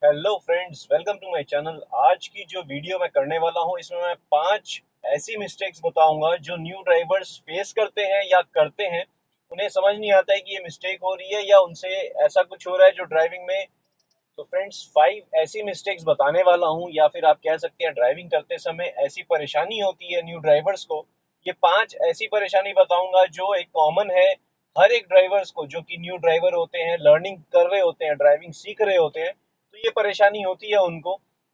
Hello friends, welcome to my channel. आज की जो वीडियो मैं करने वाला हूं इसमें मैं 5 ऐसी मिस्टेक्स बताऊंगा जो न्यू ड्राइवर्स फेस करते हैं या करते हैं। उन्हें समझ नहीं आता है कि ये मिस्टेक हो रही है या उनसे ऐसा कुछ हो रहा है जो ड्राइविंग में। तो फ्रेंड्स, 5 ऐसी मिस्टेक्स बताने वाला हूं या फिर आप कह सकते हैं ड्राइविंग करते समय ऐसी परेशानी होती है न्यू ड्राइवर्स को। ये 5 ऐसी परेशानी बताऊंगा जो एक कॉमन है हर एक ड्राइवर्स को, जो कि न्यू ड्राइवर होते हैं, लर्निंग कर रहे होते हैं, ड्राइविंग सीख रहे होते हैं, तो ये परेशानी होती है उनको।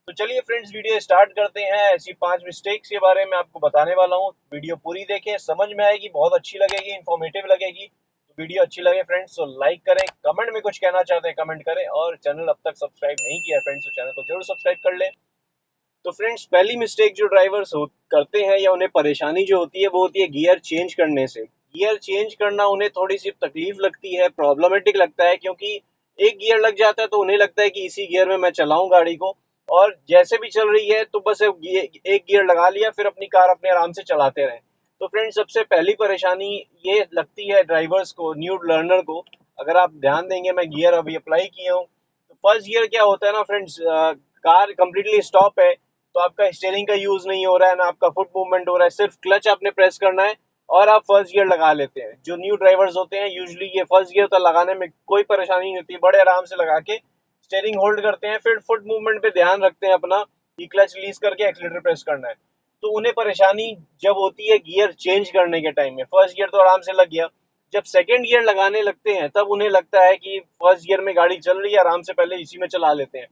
तो चलिए फ्रेंड्स, वीडियो स्टार्ट करते हैं। ऐसी 5 मिस्टेक्स के बारे में आपको बताने वाला हूँ। वीडियो पूरी देखें, समझ में आएगी, बहुत अच्छी लगेगी, इन्फॉर्मेटिव लगेगी। तो वीडियो अच्छी लगे फ्रेंड्स तो लाइक करें, कमेंट में कुछ कहना चाहते हैं कमेंट करें, और चैनल अब तक सब्सक्राइब नहीं किया फ्रेंड्स तो चैनल को जरूर सब्सक्राइब कर लें। तो फ्रेंड्स, पहली मिस्टेक जो ड्राइवर्स करते हैं या उन्हें परेशानी जो होती है वो होती है गियर चेंज करने से। गियर चेंज करना उन्हें थोड़ी सी तकलीफ लगती है, प्रॉब्लमेटिक लगता है, क्योंकि एक गियर लग जाता है तो उन्हें लगता है कि इसी गियर में मैं चलाऊं गाड़ी को, और जैसे भी चल रही है तो बस एक गियर लगा लिया, फिर अपनी कार अपने आराम से चलाते रहें। तो फ्रेंड्स, सबसे पहली परेशानी ये लगती है ड्राइवर्स को, न्यू लर्नर को। अगर आप ध्यान देंगे, मैं गियर अभी अप्लाई किया हूँ तो फर्स्ट गियर क्या होता है ना फ्रेंड्स, कार कंप्लीटली स्टॉप है तो आपका स्टीयरिंग का यूज नहीं हो रहा है ना आपका फुट मूवमेंट हो रहा है, सिर्फ क्लच आपने प्रेस करना है और आप फर्स्ट गियर लगा लेते हैं। जो न्यू ड्राइवर्स होते हैं यूजुअली ये फर्स्ट गियर तो लगाने में कोई परेशानी नहीं होती, बड़े आराम से लगा के स्टीयरिंग होल्ड करते हैं, फिर फुट मूवमेंट पे ध्यान रखते हैं अपना कि क्लच रिलीज करके एक्सीलरेटर प्रेस करना है। तो उन्हें परेशानी जब होती है गियर चेंज करने के टाइम में। फर्स्ट गियर तो आराम से लग गया, जब सेकेंड गियर लगाने लगते हैं तब उन्हें लगता है कि फर्स्ट गियर में गाड़ी चल रही है, आराम से पहले इसी में चला लेते हैं।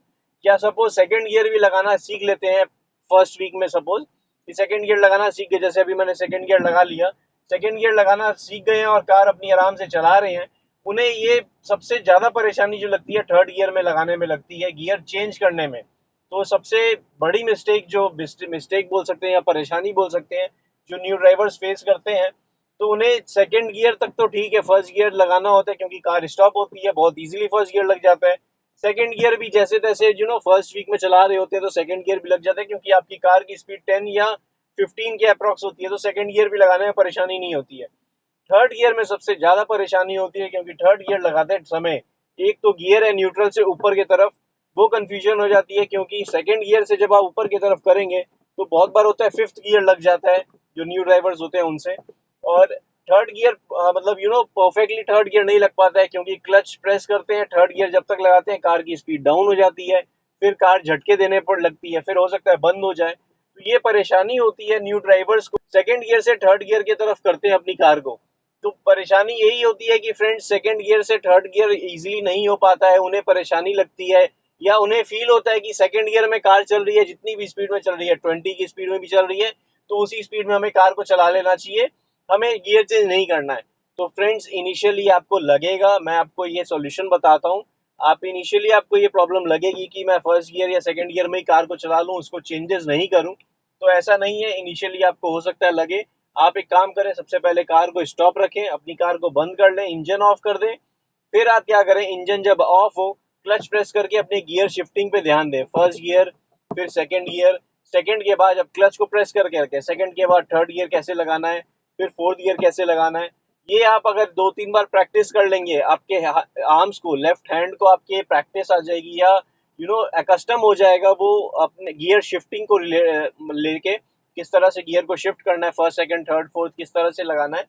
क्या सपोज सेकेंड गियर भी लगाना सीख लेते हैं फर्स्ट वीक में, सपोज कि सेकंड गियर लगाना सीख गए, जैसे अभी मैंने सेकंड गियर लगा लिया, सेकंड गियर लगाना सीख गए हैं और कार अपनी आराम से चला रहे हैं। उन्हें ये सबसे ज्यादा परेशानी जो लगती है थर्ड गियर में लगाने में लगती है, गियर चेंज करने में। तो सबसे बड़ी मिस्टेक, जो मिस्टेक बोल सकते हैं या परेशानी बोल सकते हैं, जो न्यू ड्राइवर्स फेस करते हैं, तो उन्हें सेकंड गियर तक तो ठीक है, फर्स्ट गियर लगाना होता है क्योंकि कार स्टॉप होती है, बहुत इजीली फर्स्ट गियर लग जाता है। सेकंड गियर भी जैसे तैसे फर्स्ट वीक में चला रहे होते हैं तो सेकंड गियर भी लग जाता है, क्योंकि आपकी कार की स्पीड 10 या 15 के अप्रॉक्स होती है, तो सेकंड गियर भी लगाने में परेशानी नहीं होती है। थर्ड गियर में सबसे ज्यादा परेशानी होती है, क्योंकि थर्ड गियर लगाते समय एक तो गियर है न्यूट्रल से ऊपर की तरफ, वो कंफ्यूजन हो जाती है, क्योंकि सेकंड गियर से जब आप ऊपर की तरफ करेंगे तो बहुत बार होता है फिफ्थ गियर लग जाता है, जो न्यू ड्राइवर्स होते हैं उनसे। और थर्ड गियर मतलब परफेक्टली थर्ड गियर नहीं लग पाता है, क्योंकि क्लच प्रेस करते हैं, थर्ड गियर जब तक लगाते हैं कार की स्पीड डाउन हो जाती है, फिर कार झटके देने पर लगती है, फिर हो सकता है बंद हो जाए। तो ये परेशानी होती है न्यू ड्राइवर्स को, सेकंड गियर से थर्ड गियर की तरफ करते हैं अपनी कार को। तो परेशानी यही होती है कि फ्रेंड्स, सेकंड गियर से थर्ड गियर इजीली नहीं हो पाता है, उन्हें परेशानी लगती है, या उन्हें फील होता है कि सेकंड गियर में कार चल रही है, जितनी भी स्पीड में चल रही है, 20 की स्पीड में भी चल रही है, तो उसी स्पीड में हमें कार को चला लेना चाहिए, हमें गियर चेंज नहीं करना है। तो फ्रेंड्स, इनिशियली आपको लगेगा, मैं आपको ये सॉल्यूशन बताता हूँ, आप इनिशियली आपको ये प्रॉब्लम लगेगी कि मैं फर्स्ट गियर या सेकंड गियर में ही कार को चला लूँ, उसको चेंजेस नहीं करूँ। तो ऐसा नहीं है, इनिशियली आपको हो सकता है लगे। आप एक काम करें, सबसे पहले कार को स्टॉप रखें, अपनी कार को बंद कर लें, इंजन ऑफ कर दें। फिर आप क्या करें, इंजन जब ऑफ हो, क्लच प्रेस करके अपने गियर शिफ्टिंग पे ध्यान दें, फर्स्ट गियर फिर सेकंड गियर, सेकंड के बाद जब क्लच को प्रेस करके रखें, सेकंड के बाद थर्ड गियर कैसे लगाना है, फिर फोर्थ गियर कैसे लगाना है। ये आप अगर 2-3 बार प्रैक्टिस कर लेंगे, आपके आर्म्स को, लेफ्ट हैंड को आपके प्रैक्टिस आ जाएगी, या कस्टम हो जाएगा वो अपने गियर शिफ्टिंग को लेके, किस तरह से गियर को शिफ्ट करना है, फर्स्ट सेकंड थर्ड फोर्थ किस तरह से लगाना है।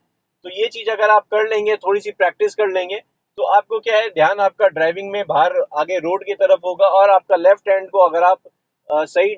तो ये चीज अगर आप कर लेंगे, थोड़ी सी प्रैक्टिस कर लेंगे, तो आपको क्या है, ध्यान आपका ड्राइविंग में बाहर आगे रोड की तरफ होगा, और आपका लेफ्ट हैंड को अगर आप सही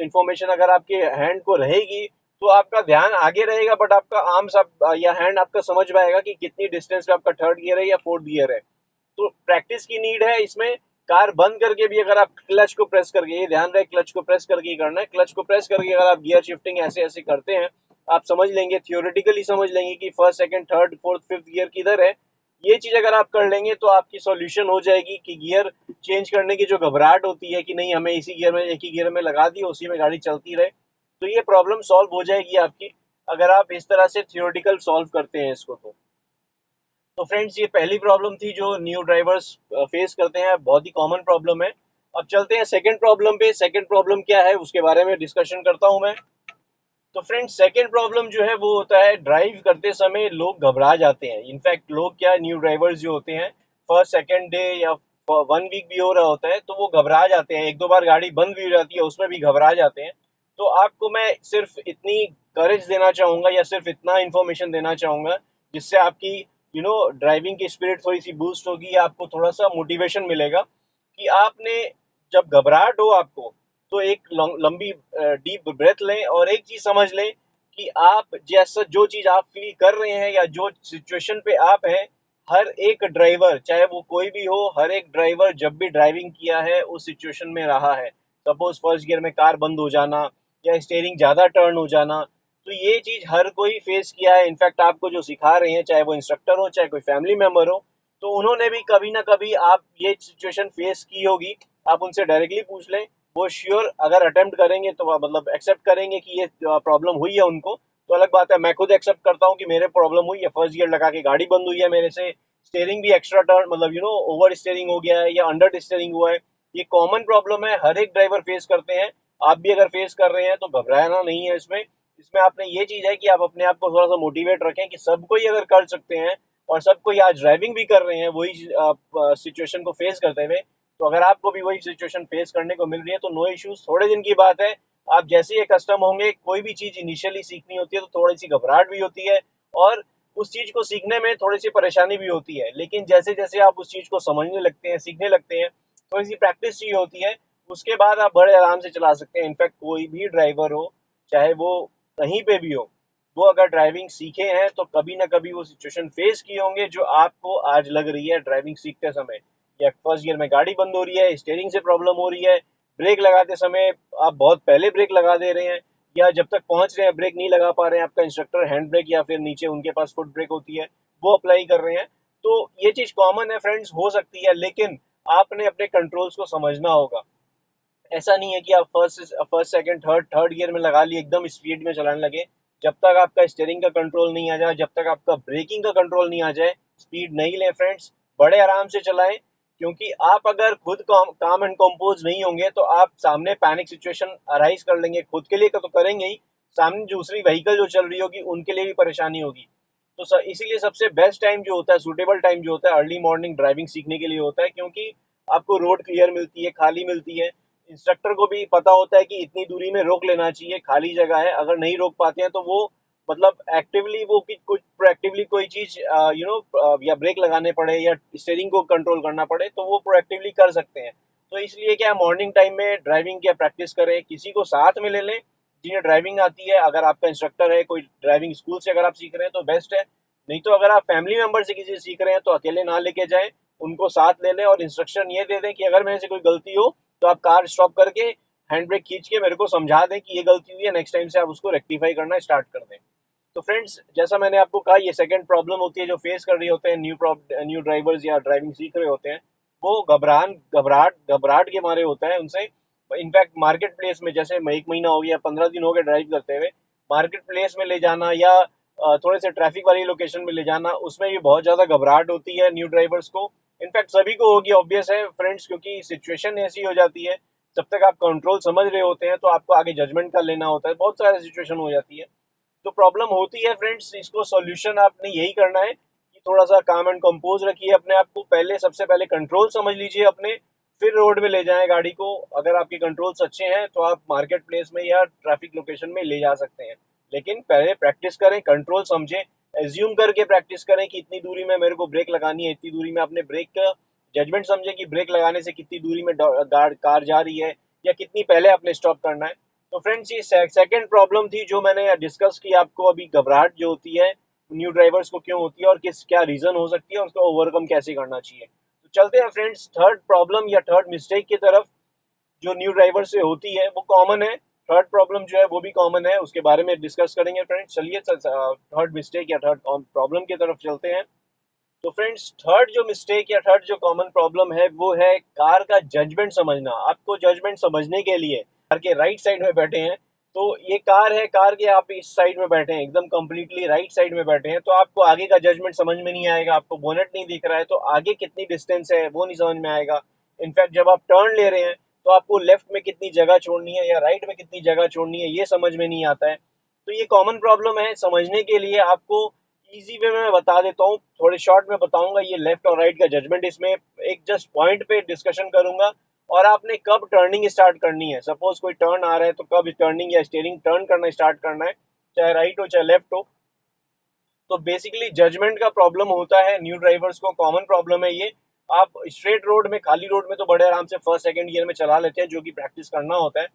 इंफॉर्मेशन अगर आपके हैंड को रहेगी तो आपका ध्यान आगे रहेगा, बट आपका आर्म्स या हैंड आपका समझ पाएगा कि कितनी डिस्टेंस पे आपका थर्ड गियर है या फोर्थ गियर है। तो प्रैक्टिस की नीड है इसमें। कार बंद करके भी अगर आप क्लच को प्रेस करके, ये ध्यान रहे क्लच को प्रेस करके ही करना है, क्लच को प्रेस करके अगर आप गियर शिफ्टिंग ऐसे ऐसे करते हैं, आप समझ लेंगे, थियोरेटिकली समझ लेंगे कि first second third fourth fifth gear किधर है। ये चीज अगर आप कर लेंगे तो आपकी सॉल्यूशन हो जाएगी कि गियर चेंज करने की जो घबराहट होती है कि नहीं हमें इसी गियर में, एक ही गियर में लगा दिया, उसी में गाड़ी चलती रहे, तो ये प्रॉब्लम सॉल्व हो जाएगी आपकी, अगर आप इस तरह से थियोरेटिकल सॉल्व करते हैं इसको। तो फ्रेंड्स, ये पहली प्रॉब्लम थी जो न्यू ड्राइवर्स फेस करते हैं, बहुत ही कॉमन प्रॉब्लम है। अब चलते हैं सेकंड प्रॉब्लम पे। सेकंड प्रॉब्लम क्या है उसके बारे में डिस्कशन करता हूं मैं। तो फ्रेंड्स, सेकंड प्रॉब्लम जो है वो होता है, ड्राइव करते समय लोग घबरा जाते हैं। इनफैक्ट लोग क्या, न्यू ड्राइवर्स जो होते हैं, फर्स्ट सेकंड डे या 1 वीक भी हो रहा होता है तो वो घबरा जाते हैं, 1-2 बार गाड़ी बंद भी हो जाती है उसमें भी घबरा जाते हैं। तो आपको मैं सिर्फ इतनी करेज देना चाहूँगा या सिर्फ इतना इन्फॉर्मेशन देना चाहूँगा जिससे आपकी ड्राइविंग की स्पिरिट थोड़ी-सी बूस्ट होगी, आपको थोड़ा-सा मोटिवेशन मिलेगा कि आपने जब घबराहट हो आपको, तो एक लंबी डीप ब्रेथ लें और एक चीज़ समझ लें कि आप जैसा जो चीज़ आप फ़ील कर रहे हैं या जो सिचुएशन पे आप हैं, हर एक ड्राइवर चाहे वो कोई भी हो, हर एक ड्राइवर जब भी ड्राइविंग किया है उस सिचुएशन में रहा है। सपोज़ फर्स्ट गियर में कार बंद हो जाना या स्टीयरिंग ज़्यादा टर्न हो जाना, तो ये चीज़ हर कोई फेस किया है। इनफैक्ट आपको जो सिखा रहे हैं, चाहे वो इंस्ट्रक्टर हो, चाहे कोई फैमिली मेंबर हो, तो उन्होंने भी कभी ना कभी आप ये सिचुएशन फेस की होगी। आप उनसे डायरेक्टली पूछ लें, वो श्योर अगर अटेम्प्ट करेंगे तो मतलब एक्सेप्ट करेंगे कि ये प्रॉब्लम हुई है उनको, तो अलग बात है। मैं खुद एक्सेप्ट करता हूँ कि मेरे प्रॉब्लम हुई है, फर्स्ट गियर लगा के गाड़ी बंद हुई है मेरे से, स्टीयरिंग भी एक्स्ट्रा टर्न मतलब ओवर स्टीयरिंग हो गया है या अंडर स्टीयरिंग हुआ है। ये कॉमन प्रॉब्लम है, हर एक ड्राइवर फेस करते हैं। आप भी अगर फेस कर रहे हैं तो घबराना नहीं है इसमें। इसमें आपने ये चीज़ है कि आप अपने आप को थोड़ा सा मोटिवेट रखें कि सब कोई अगर कर सकते हैं और सब कोई आज ड्राइविंग भी कर रहे हैं वही सिचुएशन को फेस करते हुए, तो अगर आपको भी वही सिचुएशन फेस करने को मिल रही है तो नो इश्यूज, थोड़े दिन की बात है। आप जैसे ही कस्टम होंगे, कोई भी चीज़ इनिशियली सीखनी होती है तो थोड़ी सी घबराहट भी होती है और उस चीज़ को सीखने में थोड़ी सी परेशानी भी होती है, लेकिन जैसे जैसे आप उस चीज़ को समझने लगते हैं, सीखने लगते हैं, थोड़ी सी प्रैक्टिस चाहिए होती है, उसके बाद आप बड़े आराम से चला सकते हैं। इनफैक्ट कोई भी ड्राइवर हो, चाहे वो कहीं पे भी हो, वो अगर ड्राइविंग सीखे हैं तो कभी ना कभी वो सिचुएशन फेस किए होंगे जो आपको आज लग रही है ड्राइविंग सीखते समय। या फर्स्ट गियर में गाड़ी बंद हो रही है, स्टीयरिंग से प्रॉब्लम हो रही है, ब्रेक लगाते समय आप बहुत पहले ब्रेक लगा दे रहे हैं या जब तक पहुंच रहे हैं ब्रेक नहीं लगा पा रहे हैं, आपका इंस्ट्रक्टर हैंड ब्रेक या फिर नीचे उनके पास फुट ब्रेक होती है वो अप्लाई कर रहे हैं। तो ये चीज़ कॉमन है फ्रेंड्स, हो सकती है, लेकिन आपने अपने कंट्रोल्स को समझना होगा। ऐसा नहीं है कि आप first second third third gear में लगा लिए एकदम स्पीड में चलाने लगे। जब तक आपका स्टीयरिंग का कंट्रोल नहीं आ जाए, जब तक आपका ब्रेकिंग का कंट्रोल नहीं आ जाए, स्पीड नहीं लें फ्रेंड्स। बड़े आराम से चलाएं, क्योंकि आप अगर खुद काम एंड कंपोज नहीं होंगे तो आप सामने पैनिक सिचुएशन अराइज कर लेंगे, खुद के लिए तो करेंगे ही, सामने दूसरी व्हीकल जो चल रही होगी उनके लिए भी परेशानी होगी। तो सर इसीलिए सबसे बेस्ट टाइम जो होता है, सूटेबल टाइम जो होता है, अर्ली मॉर्निंग ड्राइविंग सीखने के लिए होता है, क्योंकि आपको रोड क्लियर मिलती है, खाली मिलती है। इंस्ट्रक्टर को भी पता होता है कि इतनी दूरी में रोक लेना चाहिए, खाली जगह है। अगर नहीं रोक पाते हैं तो वो मतलब एक्टिवली वो कुछ प्रोएक्टिवली कोई चीज या ब्रेक लगाने पड़े या स्टीयरिंग को कंट्रोल करना पड़े तो वो प्रोएक्टिवली कर सकते हैं। तो इसलिए क्या मॉर्निंग टाइम में ड्राइविंग की प्रैक्टिस करें, किसी को साथ में ले लें जिन्हें ड्राइविंग आती है। अगर आपका इंस्ट्रक्टर है, कोई ड्राइविंग स्कूल से अगर आप सीख रहे हैं तो बेस्ट है। नहीं तो अगर आप फैमिली मेंबर से किसी से सीख रहे हैं तो अकेले ना लेके जाएं, उनको साथ ले लें और इंस्ट्रक्शन ये दे दें कि अगर मेरे से कोई गलती हो तो आप कार स्टॉप करके हैंड ब्रेक खींच के मेरे को समझा दें कि ये गलती हुई है, नेक्स्ट टाइम से आप उसको रेक्टिफाई करना स्टार्ट कर दें। तो फ्रेंड्स, जैसा मैंने आपको कहा, ये सेकंड प्रॉब्लम होती है जो फेस कर रही होते हैं न्यू ड्राइवर्स या ड्राइविंग सीख रहे होते हैं। वो घबराहट घबराहट के मारे होता है उनसे। इनफैक्ट मार्केट प्लेस में, जैसे 1 महीना हो गया, 15 दिन हो गए ड्राइव करते हुए, मार्केट प्लेस में ले जाना या थोड़े से ट्रैफिक वाली लोकेशन में ले जाना, उसमें भी बहुत ज़्यादा घबराहट होती है न्यू ड्राइवर्स को। इनफैक्ट सभी को होगी, ऑब्वियस है फ्रेंड्स, क्योंकि सिचुएशन ऐसी हो जाती है। जब तक आप कंट्रोल समझ रहे होते हैं तो आपको आगे जजमेंट का लेना होता है, बहुत सारे सिचुएशन हो जाती है। तो प्रॉब्लम होती है फ्रेंड्स, इसको सॉल्यूशन आपने यही करना है कि थोड़ा सा काम एंड कंपोज रखिए अपने आप को, पहले सबसे पहले कंट्रोल समझ लीजिए अपने, फिर रोड में ले जाएं गाड़ी को। अगर आपके कंट्रोल्स अच्छे हैं तो आप मार्केट प्लेस में या ट्रैफिक लोकेशन में ले जा सकते हैं, लेकिन पहले प्रैक्टिस करें, कंट्रोल समझें, एज्यूम करके प्रैक्टिस करें कि इतनी दूरी में मेरे को ब्रेक लगानी है, इतनी दूरी में अपने ब्रेक का जजमेंट समझें कि ब्रेक लगाने से कितनी दूरी में कार जा रही है या कितनी पहले आपने स्टॉप करना है। तो फ्रेंड्स, ये सेकंड प्रॉब्लम थी जो मैंने डिस्कस की आपको अभी, घबराहट जो होती है न्यू ड्राइवर्स को क्यों होती है और किस क्या रीजन हो सकती है और उसको ओवरकम कैसे करना चाहिए। तो चलते हैं फ्रेंड्स थर्ड प्रॉब्लम या थर्ड मिस्टेक की तरफ, जो न्यू ड्राइवर से होती है, वो कॉमन है। थर्ड प्रॉब्लम जो है वो भी कॉमन है, उसके बारे में डिस्कस करेंगे फ्रेंड्स। चलिए थर्ड मिस्टेक या थर्ड प्रॉब्लम की तरफ चलते हैं। तो फ्रेंड्स, थर्ड जो मिस्टेक या थर्ड जो कॉमन प्रॉब्लम है वो है कार का जजमेंट समझना। आपको जजमेंट समझने के लिए, कार के राइट साइड में बैठे हैं, तो ये कार है, कार के आप इस साइड में बैठे हैं, एकदम कंप्लीटली राइट साइड में बैठे हैं, तो आपको आगे का जजमेंट समझ में नहीं आएगा। आपको बोनेट नहीं दिख रहा है तो आगे कितनी डिस्टेंस है वो नहीं समझ में आएगा। इनफैक्ट जब आप टर्न ले रहे हैं तो आपको लेफ्ट में कितनी जगह छोड़नी है या राइट में कितनी जगह छोड़नी है ये समझ में नहीं आता है। तो ये कॉमन प्रॉब्लम है। समझने के लिए आपको इजी वे में मैं बता देता हूँ, थोड़े शॉर्ट में बताऊंगा ये लेफ्ट और राइट का जजमेंट। इसमें एक जस्ट पॉइंट पे डिस्कशन करूंगा, और आपने कब टर्निंग स्टार्ट करनी है। सपोज कोई टर्न आ रहा है तो कब टर्निंग या स्टीयरिंग टर्न करना स्टार्ट करना है, चाहे राइट हो चाहे लेफ्ट हो। तो बेसिकली जजमेंट का प्रॉब्लम होता है न्यू ड्राइवर्स को, कॉमन प्रॉब्लम है ये। आप स्ट्रेट रोड में, खाली रोड में तो बड़े आराम से फर्स्ट सेकंड गियर में चला लेते हैं, जो कि प्रैक्टिस करना होता है।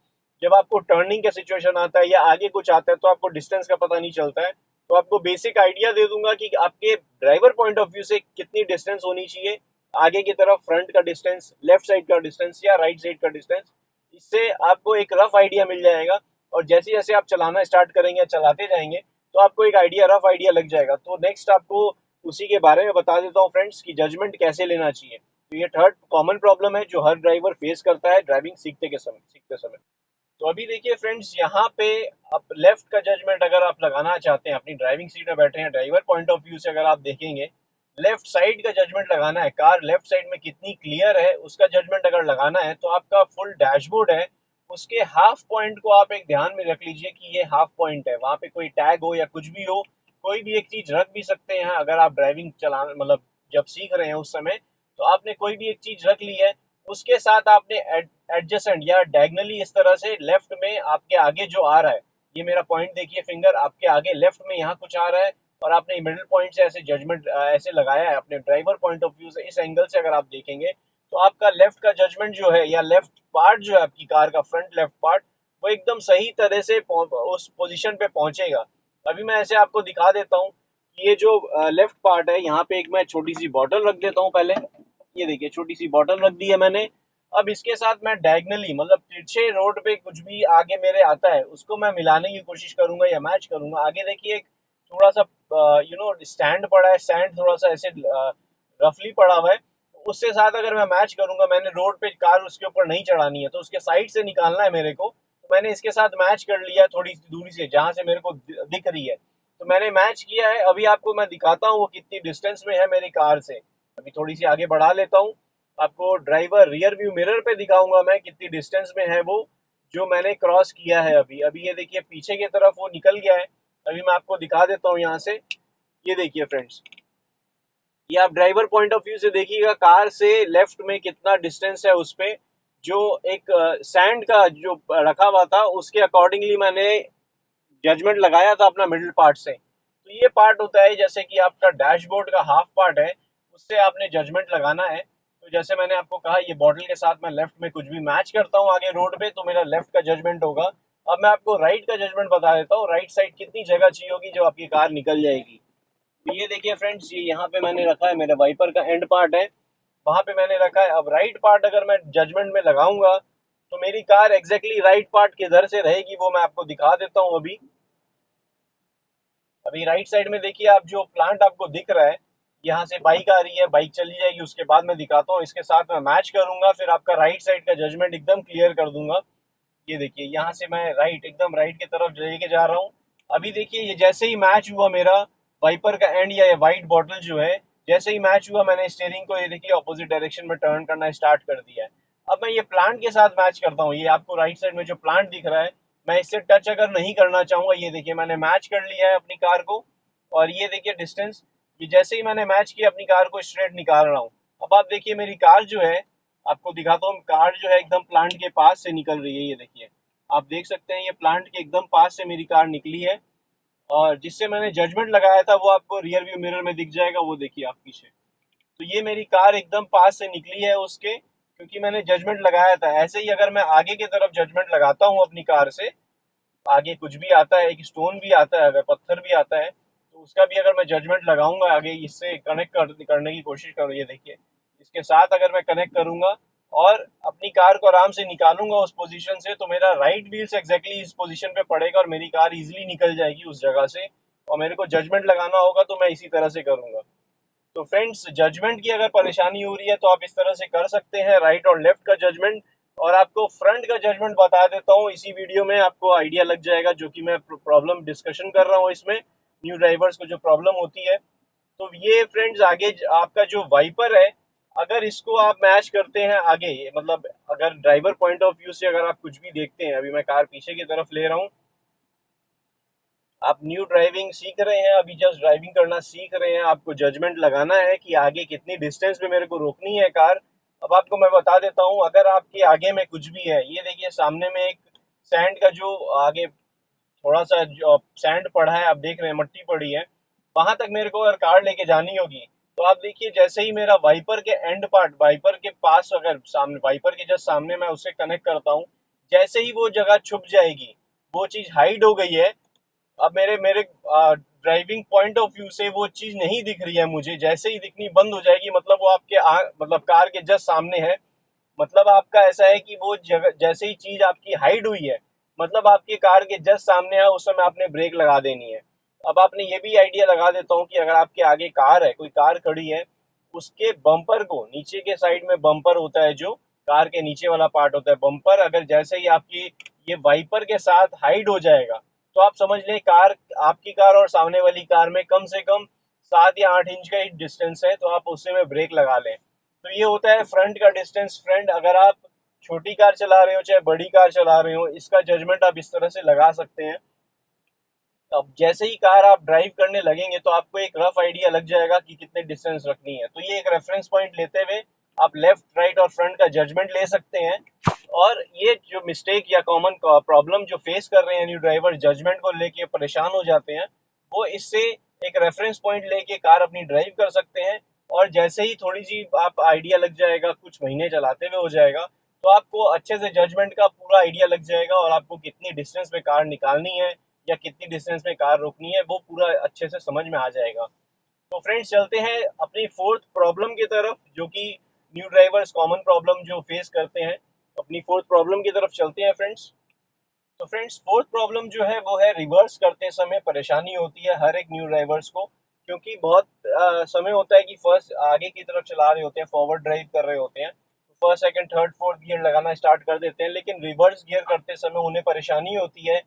जब आपको टर्निंग का सिचुएशन आता है या आगे कुछ आता है तो आपको डिस्टेंस का पता नहीं चलता है। तो आपको बेसिक आइडिया दे दूंगा कि आपके ड्राइवर पॉइंट ऑफ व्यू से कितनी डिस्टेंस होनी चाहिए आगे की तरफ, फ्रंट का डिस्टेंस, लेफ्ट साइड का डिस्टेंस या राइट साइड का डिस्टेंस। इससे आपको एक रफ आइडिया मिल जाएगा, और जैसे जैसे आप चलाना स्टार्ट करेंगे, चलाते जाएंगे, तो आपको एक आइडिया, रफ आइडिया लग जाएगा। तो नेक्स्ट आपको उसी के बारे में बता देता हूँ फ्रेंड्स कि जजमेंट कैसे लेना चाहिए। तो ये थर्ड कॉमन प्रॉब्लम है जो हर ड्राइवर फेस करता है ड्राइविंग सीखते समय। तो अभी देखिए फ्रेंड्स, यहाँ पे आप लेफ्ट का जजमेंट अगर आप लगाना चाहते हैं, अपनी ड्राइविंग सीट में बैठे हैं, ड्राइवर पॉइंट ऑफ व्यू से अगर आप देखेंगे, लेफ्ट साइड का जजमेंट लगाना है, कार लेफ्ट साइड में कितनी क्लियर है उसका जजमेंट अगर लगाना है, तो आपका फुल डैशबोर्ड है, उसके हाफ पॉइंट को आप एक ध्यान में रख लीजिए कि ये हाफ पॉइंट है। वहां पे कोई टैग हो या कुछ भी हो, कोई भी एक चीज रख भी सकते हैं अगर आप ड्राइविंग चला, मतलब जब सीख रहे हैं उस समय, तो आपने कोई भी एक चीज रख ली है। उसके साथ आपने एडजेसेंट या डायगनली इस तरह से लेफ्ट में आपके आगे जो आ रहा है, ये मेरा पॉइंट देखिए, फिंगर आपके आगे लेफ्ट में यहाँ कुछ आ रहा है, और आपने मिडिल पॉइंट से ऐसे जजमेंट ऐसे लगाया है अपने ड्राइवर पॉइंट ऑफ व्यू से, इस एंगल से अगर आप देखेंगे, तो आपका लेफ्ट का जजमेंट जो है, या लेफ्ट पार्ट जो है आपकी कार का, फ्रंट लेफ्ट पार्ट, वो एकदम सही तरह से उस पोजीशन पे पहुंचेगा। अभी मैं ऐसे आपको दिखा देता हूँ कि ये जो लेफ्ट पार्ट है, यहाँ पे एक मैं छोटी सी बॉटल रख देता हूँ पहले। ये देखिए छोटी सी बॉटल रख दी है मैंने। अब इसके साथ मैं डायगनली, मतलब तिरछे रोड पे कुछ भी आगे मेरे आता है उसको मैं मिलाने की कोशिश करूंगा या मैच करूंगा। आगे देखिए एक थोड़ा सा स्टैंड पड़ा है, स्टैंड थोड़ा सा ऐसे रफली पड़ा हुआ है, उसके साथ अगर मैं मैच करूंगा, मैंने रोड पे कार उसके ऊपर नहीं चढ़ानी है तो उसके साइड से निकालना है मेरे को, तो मैंने इसके साथ मैच कर लिया थोड़ी सी दूरी से जहां से मेरे को दिख रही है। तो मैंने मैच किया है। अभी आपको मैं दिखाता हूँ वो कितनी डिस्टेंस में है मेरी कार से। अभी थोड़ी सी आगे बढ़ा लेता हूँ, आपको ड्राइवर रियर व्यू मिरर पे दिखाऊंगा मैं कितनी डिस्टेंस में है वो, जो मैंने क्रॉस किया है अभी। अभी ये देखिए पीछे की तरफ वो निकल गया है। अभी मैं आपको दिखा देता हूँ यहाँ से। ये देखिए फ्रेंड्स, ये आप ड्राइवर पॉइंट ऑफ व्यू से देखिएगा कार से लेफ्ट में कितना डिस्टेंस है उस पे। जो एक सैंड का जो रखा हुआ था उसके अकॉर्डिंगली मैंने जजमेंट लगाया था अपना मिडिल पार्ट से। तो ये पार्ट होता है जैसे कि आपका डैशबोर्ड का हाफ पार्ट है, उससे आपने जजमेंट लगाना है। तो जैसे मैंने आपको कहा, ये बॉटल के साथ मैं लेफ्ट में कुछ भी मैच करता हूँ आगे रोड पे, तो मेरा लेफ्ट का जजमेंट होगा। अब मैं आपको राइट का जजमेंट बता देता हूँ, राइट साइड कितनी जगह चाहिए होगी जो आपकी कार निकल जाएगी। तो ये देखिए फ्रेंड्स, ये यहाँ पे मैंने रखा है, मेरे वाइपर का एंड पार्ट है, वहां पे मैंने रखा है। अब राइट पार्ट अगर मैं जजमेंट में लगाऊंगा, तो मेरी कार एग्जैक्टली राइट पार्ट किधर से रहेगी वो मैं आपको दिखा देता हूँ। अभी राइट साइड में देखिए आप, जो प्लांट आपको दिख रहा है, यहाँ से बाइक आ रही है, बाइक चली जाएगी, उसके बाद मैं दिखाता हूँ, इसके साथ मैं मैच करूंगा, फिर आपका राइट साइड का जजमेंट एकदम क्लियर कर दूंगा। ये देखिए यहाँ से मैं राइट, एकदम राइट की तरफ लेके जा रहा हूँ। अभी देखिए ये जैसे ही मैच हुआ मेरा वाइपर का एंड या ये वाइट बॉटल जो है, जैसे ही मैच हुआ, मैंने स्टीयरिंग को, ये देखिए अपोजिट डायरेक्शन में टर्न करना स्टार्ट कर दिया है। अब मैं ये प्लांट के साथ मैच करता हूँ। ये आपको राइट साइड में जो प्लांट दिख रहा है, मैं इससे टच अगर नहीं करना चाहूंगा, ये देखिए मैंने मैच कर लिया है अपनी कार को। और ये देखिए डिस्टेंस, ये जैसे ही मैंने मैच किया अपनी कार को स्ट्रेट निकाल रहा हूँ। अब आप देखिए मेरी कार जो है, आपको दिखाता हूँ, कार जो है एकदम प्लांट के पास से निकल रही है। ये देखिए आप देख सकते हैं, ये प्लांट के एकदम पास से मेरी कार निकली है, और जिससे मैंने जजमेंट लगाया था वो आपको रियर व्यू मिरर में दिख जाएगा, वो देखिए आप पीछे। तो ये मेरी कार एकदम पास से निकली है उसके, क्योंकि मैंने जजमेंट लगाया था। ऐसे ही अगर मैं आगे की तरफ जजमेंट लगाता हूँ अपनी कार से, आगे कुछ भी आता है, एक स्टोन भी आता है, अगर पत्थर भी आता है, तो उसका भी अगर मैं जजमेंट लगाऊंगा आगे, इससे कनेक्ट करने की कोशिश करूँ, ये देखिए इसके साथ अगर मैं कनेक्ट करूंगा और अपनी कार को आराम से निकालूंगा उस पोजीशन से, तो मेरा राइट व्हील से एग्जैक्टली इस पोजीशन पे पड़ेगा और मेरी कार इजीली निकल जाएगी उस जगह से। और मेरे को जजमेंट लगाना होगा तो मैं इसी तरह से करूंगा। तो फ्रेंड्स, जजमेंट की अगर परेशानी हो रही है तो आप इस तरह से कर सकते हैं, राइट और लेफ्ट का जजमेंट। और आपको फ्रंट का जजमेंट बता देता हूँ इसी वीडियो में, आपको आइडिया लग जाएगा, जो कि मैं प्रॉब्लम डिस्कशन कर रहा हूँ इसमें, न्यू ड्राइवर्स को जो प्रॉब्लम होती है। तो ये फ्रेंड्स, आगे आपका जो वाइपर है, अगर इसको आप मैच करते हैं आगे, मतलब अगर ड्राइवर पॉइंट ऑफ व्यू से अगर आप कुछ भी देखते हैं, अभी मैं कार पीछे की तरफ ले रहा हूँ, आप न्यू ड्राइविंग सीख रहे हैं, अभी जस्ट ड्राइविंग करना सीख रहे हैं, आपको जजमेंट लगाना है कि आगे कितनी डिस्टेंस पे मेरे को रोकनी है कार। अब आपको मैं बता देता हूँ, अगर आपके आगे में कुछ भी है, ये देखिए सामने में एक सैंड का जो आगे थोड़ा सा जो सैंड पड़ा है, आप देख रहे हैं मट्टी पड़ी है, वहां तक मेरे को अगर कार लेके जानी होगी, तो आप देखिए जैसे ही मेरा वाइपर के एंड पार्ट, वाइपर के पास, अगर सामने वाइपर के जस्ट सामने मैं उससे कनेक्ट करता हूँ, जैसे ही वो जगह छुप जाएगी, वो चीज हाइड हो गई है। अब मेरे मेरे ड्राइविंग पॉइंट ऑफ व्यू से वो चीज नहीं दिख रही है मुझे, जैसे ही दिखनी बंद हो जाएगी, मतलब वो आपके मतलब कार के जस्ट सामने है, मतलब आपका ऐसा है कि वो जगह जैसे ही चीज आपकी हाइड हुई है, मतलब आपकी कार के जस्ट सामने है, उस समय आपने ब्रेक लगा देनी है। अब आपने ये भी आइडिया लगा देता हूँ कि अगर आपके आगे कार है, कोई कार खड़ी है, उसके बम्पर को, नीचे के साइड में बम्पर होता है, जो कार के नीचे वाला पार्ट होता है बम्पर, अगर जैसे ही आपकी ये वाइपर के साथ हाइड हो जाएगा, तो आप समझ लें कार, आपकी कार और सामने वाली कार में कम से कम 7 या 8 इंच का ही डिस्टेंस है, तो आप उससे में ब्रेक लगा लें। तो ये होता है फ्रंट का डिस्टेंस। फ्रंट, अगर आप छोटी कार चला रहे हो चाहे बड़ी कार चला रहे हो, इसका जजमेंट आप इस तरह से लगा सकते हैं। अब जैसे ही कार आप ड्राइव करने लगेंगे, तो आपको एक रफ आइडिया लग जाएगा कि कितने डिस्टेंस रखनी है। तो ये एक रेफरेंस पॉइंट लेते हुए आप लेफ्ट, राइट और फ्रंट का जजमेंट ले सकते हैं। और ये जो मिस्टेक या कॉमन प्रॉब्लम जो फेस कर रहे हैं न्यू ड्राइवर, जजमेंट को लेके परेशान हो जाते हैं, वो इससे एक रेफरेंस पॉइंट लेके कार अपनी ड्राइव कर सकते हैं। और जैसे ही थोड़ी सी आप आइडिया लग जाएगा, कुछ महीने चलाते हुए हो जाएगा, तो आपको अच्छे से जजमेंट का पूरा आइडिया लग जाएगा, और आपको कितनी डिस्टेंस में कार निकालनी है या कितनी डिस्टेंस में कार रोकनी है, वो पूरा अच्छे से समझ में आ जाएगा। तो फ्रेंड्स, चलते हैं अपनी फोर्थ प्रॉब्लम की तरफ, जो कि न्यू ड्राइवर्स कॉमन प्रॉब्लम जो फेस करते हैं। अपनी फोर्थ प्रॉब्लम की तरफ चलते हैं फ्रेंड्स। तो फ्रेंड्स, फोर्थ प्रॉब्लम जो है वो है, रिवर्स करते समय परेशानी होती है हर एक न्यू ड्राइवर्स को, क्योंकि बहुत समय होता है कि फर्स्ट आगे की तरफ चला रहे होते हैं, फॉरवर्ड ड्राइव कर रहे होते हैं, तो first second third fourth gear लगाना स्टार्ट कर देते हैं, लेकिन रिवर्स गियर करते समय उन्हें परेशानी होती है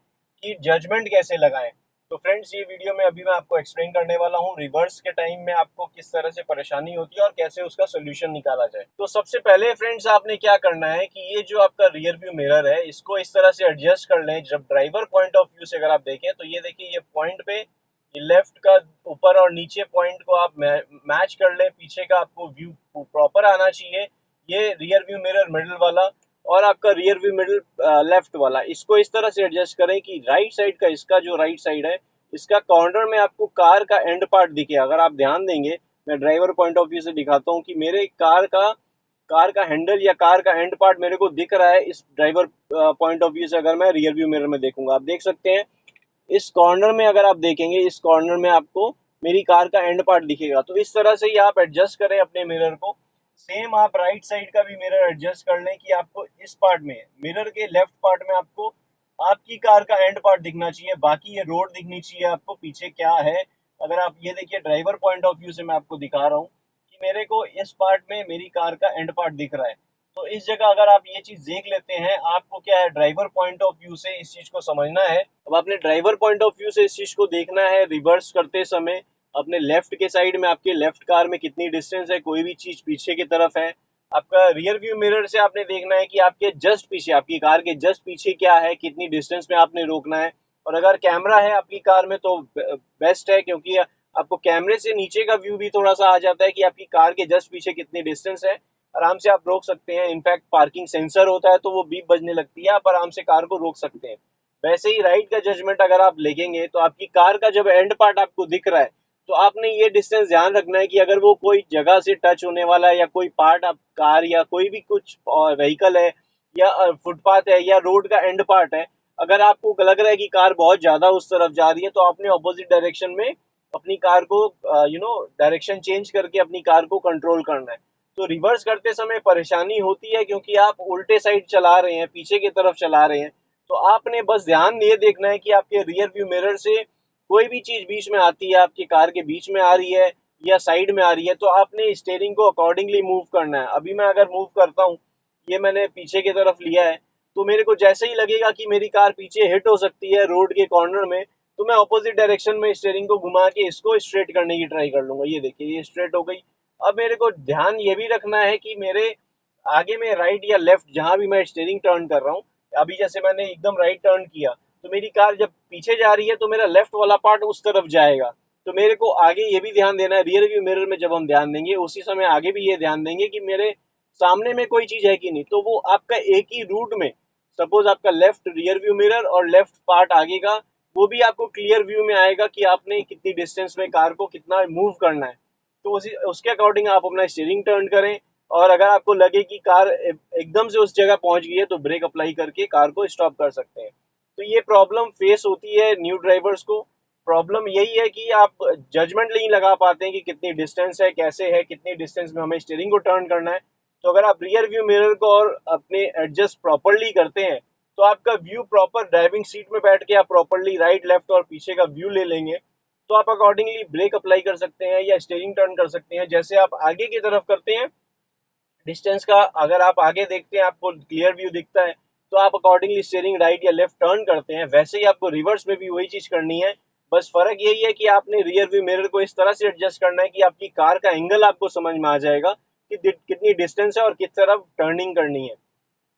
कि जजमेंट कैसे लगाएं। तो फ्रेंड्स, ये वीडियो में अभी मैं आपको एक्सप्लेन करने वाला हूँ, रिवर्स के टाइम में आपको किस तरह से परेशानी होती है और कैसे उसका सोल्यूशन निकाला जाए। तो सबसे पहले फ्रेंड्स, आपने क्या करना है कि ये जो आपका रियर व्यू मिरर है, इसको इस तरह से एडजस्ट कर लें। जब ड्राइवर पॉइंट ऑफ व्यू से अगर आप देखें, तो ये देखिए, ये पॉइंट पे ये लेफ्ट का ऊपर और नीचे पॉइंट को आप मैच कर लें, पीछे का आपको व्यू प्रॉपर आना चाहिए। ये रियर व्यू मिरर मिडिल वाला, और आपका रियर व्यू मिडिल लेफ्ट वाला, इसको इस तरह से एडजस्ट करें कि राइट साइड का, इसका जो राइट साइड है, इसका कॉर्नर में आपको कार का एंड पार्ट दिखे। अगर आप ध्यान देंगे, मैं ड्राइवर पॉइंट ऑफ व्यू से दिखाता हूँ कि मेरे कार का हैंडल या कार का एंड पार्ट मेरे को दिख रहा है इस ड्राइवर पॉइंट ऑफ व्यू से। अगर मैं रियर व्यू मिरर में देखूंगा, आप देख सकते हैं इस कॉर्नर में, अगर आप देखेंगे इस कॉर्नर में आपको मेरी कार का एंड पार्ट दिखेगा। तो इस तरह से ही आप एडजस्ट करें अपने मिरर को। सेम आप राइट साइड का भी मिरर एडजस्ट कर लें कि आपको इस पार्ट में, मिरर के लेफ्ट पार्ट में, आपको आपकी कार का एंड पार्ट दिखना चाहिए, बाकी ये रोड दिखनी चाहिए आपको पीछे क्या है। अगर आप ये देखिए, ड्राइवर पॉइंट ऑफ व्यू से मैं आपको दिखा रहा हूँ कि मेरे को इस पार्ट में मेरी कार का एंड पार्ट दिख रहा है। तो इस जगह अगर आप ये चीज देख लेते हैं, आपको क्या है, ड्राइवर पॉइंट ऑफ व्यू से इस चीज को समझना है। अब आपने ड्राइवर पॉइंट ऑफ व्यू से इस चीज को देखना है रिवर्स करते समय, अपने लेफ्ट के साइड में आपके लेफ्ट कार में कितनी डिस्टेंस है, कोई भी चीज पीछे की तरफ है। आपका रियर व्यू मिरर से आपने देखना है कि आपके जस्ट पीछे, आपकी कार के जस्ट पीछे क्या है, कितनी डिस्टेंस में आपने रोकना है। और अगर कैमरा है आपकी कार में, तो बेस्ट है, क्योंकि आपको कैमरे से नीचे का व्यू भी थोड़ा सा आ जाता है कि आपकी कार के जस्ट पीछे कितनी डिस्टेंस है। आराम से आप रोक सकते हैं। इनफैक्ट पार्किंग सेंसर होता है, तो वो बीप बजने लगती है, आप आराम से कार को रोक सकते हैं। वैसे ही राइट का जजमेंट अगर आप लेंगे, तो आपकी कार का जब एंड पार्ट आपको दिख रहा है, तो आपने ये डिस्टेंस ध्यान रखना है कि अगर वो कोई जगह से टच होने वाला है, या कोई पार्ट, आप कार या कोई भी कुछ व्हीकल है, या फुटपाथ है, या रोड का एंड पार्ट है, अगर आपको लग रहा है कि कार बहुत ज्यादा उस तरफ जा रही है, तो आपने ऑपोजिट डायरेक्शन में अपनी कार को डायरेक्शन चेंज करके अपनी कार को कंट्रोल करना है। तो रिवर्स करते समय परेशानी होती है, क्योंकि आप उल्टे साइड चला रहे हैं, पीछे की तरफ चला रहे हैं। तो आपने बस ध्यान ये देखना है कि आपके रियर व्यू मिरर से कोई भी चीज बीच में आती है, आपकी कार के बीच में आ रही है या साइड में आ रही है, तो आपने स्टीयरिंग को अकॉर्डिंगली मूव करना है। अभी मैं अगर मूव करता हूँ, ये मैंने पीछे की तरफ लिया है, तो मेरे को जैसे ही लगेगा कि मेरी कार पीछे हिट हो सकती है रोड के कॉर्नर में, तो मैं ऑपोजिट डायरेक्शन में स्टीयरिंग को घुमा के इसको स्ट्रेट करने की ट्राई कर लूंगा। ये देखिए, ये स्ट्रेट हो गई। अब मेरे को ध्यान ये भी रखना है कि मेरे आगे में राइट या लेफ्ट, जहां भी मैं स्टीयरिंग टर्न कर रहा हूँ, अभी जैसे मैंने एकदम राइट टर्न किया, तो मेरी कार जब पीछे जा रही है तो मेरा लेफ्ट वाला पार्ट उस तरफ जाएगा। तो मेरे को आगे ये भी ध्यान देना है, रियर व्यू मिरर में जब हम ध्यान देंगे उसी समय आगे भी ये ध्यान देंगे कि मेरे सामने में कोई चीज है कि नहीं। तो वो आपका एक ही रूट में, सपोज आपका लेफ्ट रियर व्यू मिरर और लेफ्ट पार्ट आगे का, वो भी आपको क्लियर व्यू में आएगा कि आपने कितनी डिस्टेंस में कार को कितना मूव करना है। तो उसी उसके अकॉर्डिंग आप अपना स्टीयरिंग टर्न करें, और अगर आपको लगे कि कार एकदम से उस जगह पहुंच गई है तो ब्रेक अप्लाई करके कार को स्टॉप कर सकते हैं। तो ये प्रॉब्लम फेस होती है न्यू ड्राइवर्स को। प्रॉब्लम यही है कि आप जजमेंट नहीं लगा पाते हैं कि कितनी डिस्टेंस है, कैसे है, कितनी डिस्टेंस में हमें स्टीयरिंग को टर्न करना है। तो अगर आप रियर व्यू मिरर को और अपने एडजस्ट प्रॉपरली करते हैं तो आपका व्यू प्रॉपर, ड्राइविंग सीट में बैठ के आप प्रॉपरली राइट लेफ्ट और पीछे का व्यू ले लेंगे, तो आप अकॉर्डिंगली ब्रेक अप्लाई कर सकते हैं या स्टीयरिंग टर्न कर सकते हैं। जैसे आप आगे की तरफ करते हैं डिस्टेंस का, अगर आप आगे देखते हैं आपको क्लियर व्यू दिखता है तो आप अकॉर्डिंगली स्टीयरिंग राइट या लेफ्ट टर्न करते हैं। वैसे ही आपको रिवर्स में भी वही चीज करनी है, बस फर्क यही है कि आपने रियर व्यू मिरर को इस तरह से एडजस्ट करना है कि आपकी कार का एंगल आपको समझ में आ जाएगा कि कितनी डिस्टेंस है और किस तरफ टर्निंग करनी है।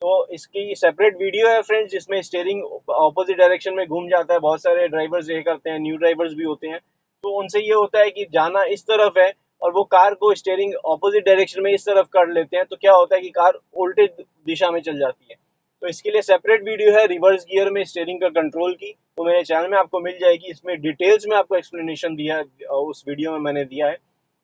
तो इसकी सेपरेट वीडियो है फ्रेंड्स, जिसमें स्टीयरिंग ऑपोजिट डायरेक्शन में घूम जाता है। बहुत सारे ड्राइवर्स ये करते हैं, न्यू ड्राइवर्स भी होते हैं, तो उनसे ये होता है कि जाना इस तरफ है और वो कार को स्टीयरिंग ऑपोजिट डायरेक्शन में इस तरफ कर लेते हैं, तो क्या होता है कि कार उल्टे दिशा में चल जाती है। तो इसके लिए सेपरेट वीडियो है रिवर्स गियर में स्टीयरिंग का कंट्रोल की, तो मेरे चैनल में आपको मिल जाएगी। इसमें डिटेल्स में आपको एक्सप्लेनेशन दिया है, उस वीडियो में मैंने दिया है।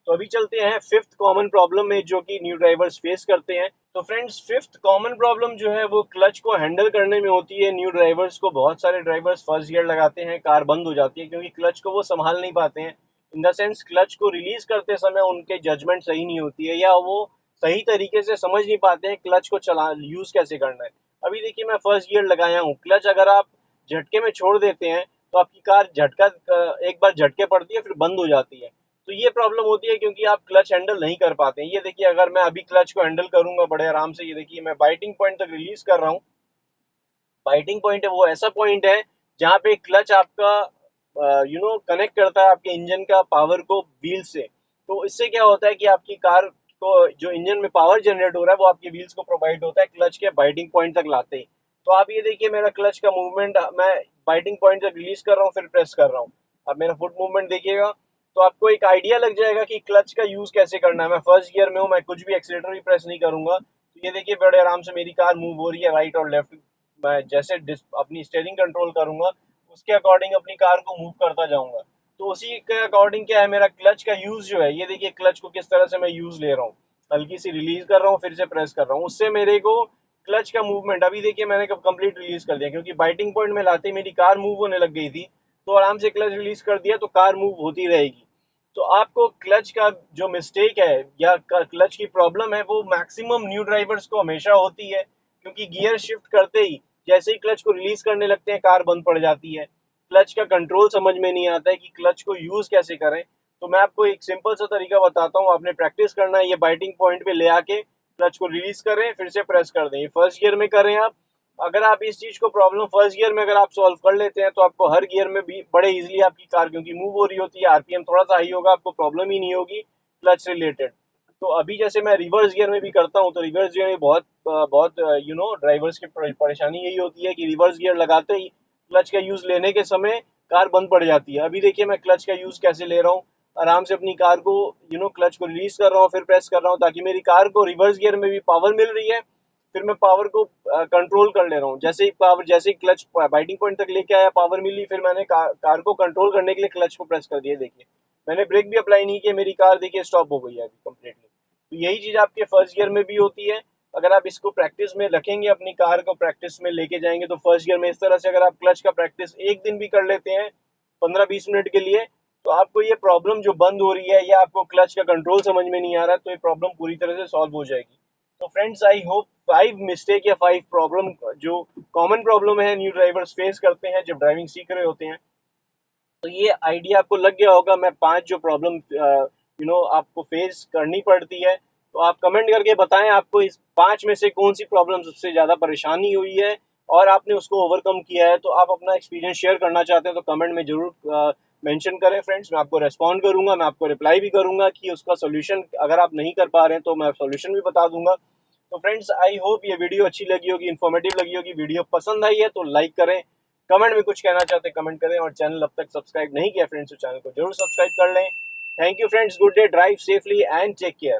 तो अभी चलते हैं फिफ्थ कॉमन प्रॉब्लम में जो कि न्यू ड्राइवर्स फेस करते हैं। तो फ्रेंड्स, फिफ्थ कॉमन प्रॉब्लम जो है वो क्लच को हैंडल करने में होती है। न्यू ड्राइवर्स को, बहुत सारे ड्राइवर्स फर्स्ट गियर लगाते हैं, कार बंद हो जाती है क्योंकि क्लच को वो संभाल नहीं पाते हैं। इन द सेंस क्लच को रिलीज करते समय उनके जजमेंट सही नहीं होती है, या वो सही तरीके से समझ नहीं पाते हैं क्लच को चला यूज कैसे करना है। अभी देखिए, मैं फर्स्ट गियर लगाया हूँ, क्लच अगर आप झटके में छोड़ देते हैं तो आपकी कार झटका, एक बार झटके पड़ती है फिर बंद हो जाती है। तो ये प्रॉब्लम होती है क्योंकि आप क्लच हैंडल नहीं कर पाते हैं। ये देखिए, अगर मैं अभी क्लच को हैंडल करूंगा बड़े आराम से, ये देखिए मैं बाइटिंग पॉइंट तक रिलीज कर रहा हूँ। बाइटिंग पॉइंट है वो ऐसा पॉइंट है जहाँ पे क्लच आपका कनेक्ट करता है आपके इंजन का पावर को व्हील से। तो इससे क्या होता है कि आपकी कार को जो इंजन में पावर जनरेट हो रहा है वो आपके व्हील्स को प्रोवाइड होता है क्लच के बाइटिंग पॉइंट तक लाते ही। तो आप ये देखिए, मेरा क्लच का मूवमेंट मैं बाइटिंग पॉइंट तक रिलीज कर रहा हूँ फिर प्रेस कर रहा हूँ। अब मेरा फुट मूवमेंट देखिएगा तो आपको एक आइडिया लग जाएगा कि क्लच का यूज कैसे करना है। मैं फर्स्ट गियर में हूँ, मैं कुछ भी एक्सीलेटर भी प्रेस नहीं करूंगा, तो ये देखिए बड़े आराम से मेरी कार मूव हो रही है राइट और लेफ्ट। मैं जैसे अपनी स्टीयरिंग कंट्रोल करूंगा उसके अकॉर्डिंग अपनी कार को मूव करता जाऊंगा। तो उसी के अकॉर्डिंग क्या है, मेरा क्लच का यूज जो है, ये देखिए क्लच को किस तरह से मैं यूज ले रहा हूँ, हल्की सी रिलीज कर रहा हूँ फिर से प्रेस कर रहा हूँ, उससे मेरे को क्लच का मूवमेंट, अभी देखिए मैंने कब कंप्लीट रिलीज कर दिया क्योंकि बाइटिंग पॉइंट में लाते ही मेरी कार मूव होने लग गई थी। तो आराम से क्लच रिलीज कर दिया तो कार मूव होती रहेगी। तो आपको क्लच का जो मिस्टेक है या क्लच की प्रॉब्लम है वो मैक्सिमम न्यू ड्राइवर्स को हमेशा होती है, क्योंकि गियर शिफ्ट करते ही जैसे ही क्लच को रिलीज करने लगते हैं कार बंद पड़ जाती है। क्लच का कंट्रोल समझ में नहीं आता है कि क्लच को यूज कैसे करें। तो मैं आपको एक सिंपल सा तरीका बताता हूँ, आपने प्रैक्टिस करना है, ये बाइटिंग पॉइंट पे ले आके क्लच को रिलीज करें फिर से प्रेस कर दें, ये फर्स्ट गियर में करें आप। अगर आप इस चीज को प्रॉब्लम फर्स्ट गियर में अगर आप सॉल्व कर लेते हैं तो आपको हर गियर में भी बड़े इजीली आपकी कार, क्योंकि मूव हो रही होती है, आरपीएम थोड़ा सा हाई होगा, आपको प्रॉब्लम ही नहीं होगी क्लच रिलेटेड। तो अभी जैसे मैं रिवर्स गियर में भी करता हूँ, तो रिवर्स गियर में बहुत बहुत ड्राइवर्स की परेशानी यही होती है कि रिवर्स गियर लगाते ही क्लच का यूज लेने के समय कार बंद पड़ जाती है। अभी देखिए मैं क्लच का यूज कैसे ले रहा हूँ, आराम से अपनी कार को क्लच को रिलीज कर रहा हूँ फिर प्रेस कर रहा हूँ ताकि मेरी कार को रिवर्स गियर में भी पावर मिल रही है। फिर मैं पावर को कंट्रोल कर ले रहा हूँ, जैसे ही क्लच बाइटिंग पॉइंट तक लेके आया, पावर मिली, फिर मैंने कार को कंट्रोल करने के लिए क्लच को प्रेस कर दिया। देखिए मैंने ब्रेक भी अप्लाई नहीं किया, मेरी कार देखिए स्टॉप हो गई है अभी कम्प्लीटली। तो यही चीज आपके फर्स्ट गियर में भी होती है। अगर आप इसको प्रैक्टिस में रखेंगे, अपनी कार को प्रैक्टिस में लेके जाएंगे, तो फर्स्ट गियर में इस तरह से अगर आप क्लच का प्रैक्टिस एक दिन भी कर लेते हैं 15-20 मिनट के लिए, तो आपको ये प्रॉब्लम जो बंद हो रही है या आपको क्लच का कंट्रोल समझ में नहीं आ रहा है, तो ये प्रॉब्लम पूरी तरह से सॉल्व हो जाएगी। तो फ्रेंड्स, आई होप 5 मिस्टेक या 5 प्रॉब्लम जो कॉमन प्रॉब्लम है न्यू ड्राइवर्स फेस करते हैं जब ड्राइविंग सीख रहे होते हैं, तो ये आइडिया आपको लग गया होगा। मैं 5 जो प्रॉब्लम आपको फेस करनी पड़ती है, तो आप कमेंट करके बताएं आपको इस 5 में से कौन सी प्रॉब्लम सबसे ज़्यादा परेशानी हुई है और आपने उसको ओवरकम किया है। तो आप अपना एक्सपीरियंस शेयर करना चाहते हैं तो कमेंट में ज़रूर मेंशन करें फ्रेंड्स, मैं आपको रेस्पॉन्ड करूंगा, मैं आपको रिप्लाई भी करूंगा कि उसका सोल्यूशन अगर आप नहीं कर पा रहे हैं तो मैं सोल्यूशन भी बता दूंगा। तो फ्रेंड्स, आई होप ये वीडियो अच्छी लगी होगी, इन्फॉर्मेटिव लगी होगी। वीडियो पसंद आई है तो लाइक करें, कमेंट में कुछ कहना चाहते हैं कमेंट करें, और चैनल अब तक सब्सक्राइब नहीं किया फ्रेंड्स तो चैनल को जरूर सब्सक्राइब कर लें। Thank you friends, good day, drive safely and take care.